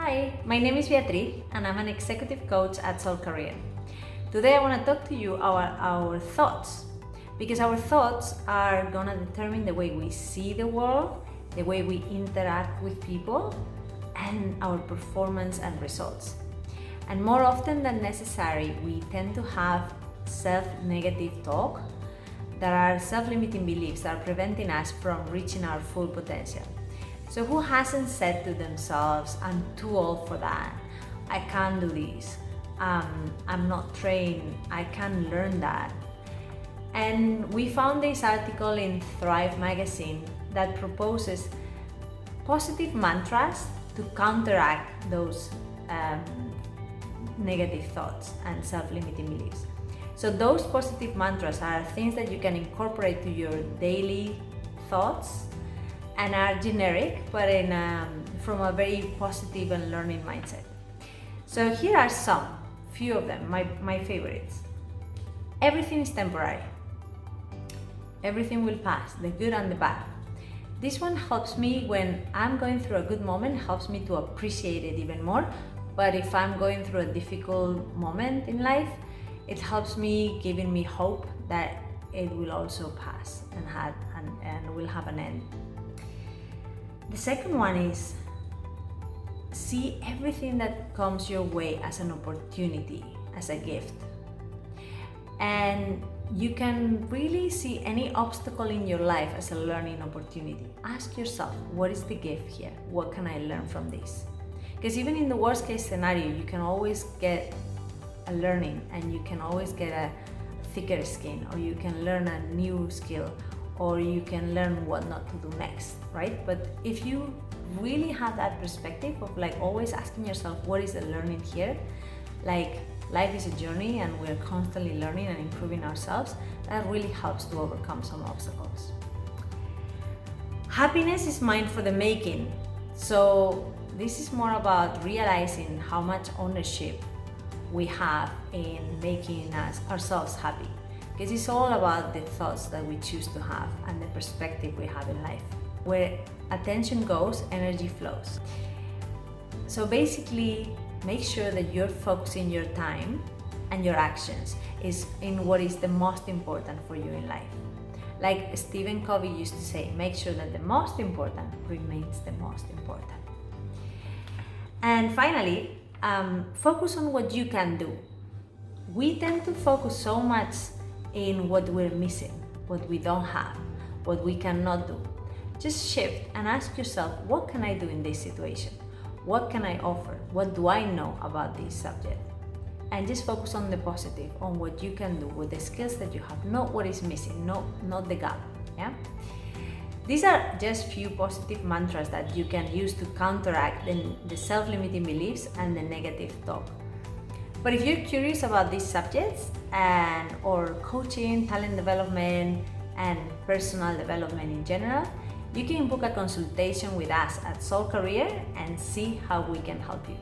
Hi, my name is Beatriz and I'm an executive coach at Soul Career. Today I want to talk to you about our thoughts, because our thoughts are going to determine the way we see the world, the way we interact with people, and our performance and results. And more often than necessary, we tend to have self-negative talk that are self-limiting beliefs that are preventing us from reaching our full potential. So who hasn't said to themselves, I'm too old for that, I can't do this, I'm not trained, I can't learn that. And we found this article in Thrive magazine that proposes positive mantras to counteract those negative thoughts and self-limiting beliefs. So those positive mantras are things that you can incorporate to your daily thoughts and are generic, but from a very positive and learning mindset. So here are few of them, my favorites. Everything is temporary. Everything will pass, the good and the bad. This one helps me when I'm going through a good moment, helps me to appreciate it even more. But if I'm going through a difficult moment in life, it helps me, giving me hope that it will also pass and will have an end. The second one is see everything that comes your way as an opportunity, as a gift. And you can really see any obstacle in your life as a learning opportunity. Ask yourself, what is the gift here? What can I learn from this? Because even in the worst case scenario, you can always get a learning, and you can always get a thicker skin, or you can learn a new skill, or you can learn what not to do next, right? But if you really have that perspective of like always asking yourself, what is the learning here? Like life is a journey and we're constantly learning and improving ourselves. That really helps to overcome some obstacles. Happiness is mine for the making. So this is more about realizing how much ownership we have in making ourselves happy. Because it's all about the thoughts that we choose to have and the perspective we have in life. Where attention goes, energy flows. So basically, make sure that you're focusing your time and your actions is in what is the most important for you in life. Like Stephen Covey used to say, make sure that the most important remains the most important. And finally, focus on what you can do. We tend to focus so much in what we're missing, what we don't have, what we cannot do. Just shift and ask yourself, what can I do in this situation? What can I offer? What do I know about this subject? And just focus on the positive, on what you can do with the skills that you have, not what is missing, not the gap. Yeah? These are just few positive mantras that you can use to counteract the self-limiting beliefs and the negative talk. But if you're curious about these subjects or coaching, talent development, and personal development in general, you can book a consultation with us at Soul Career and see how we can help you.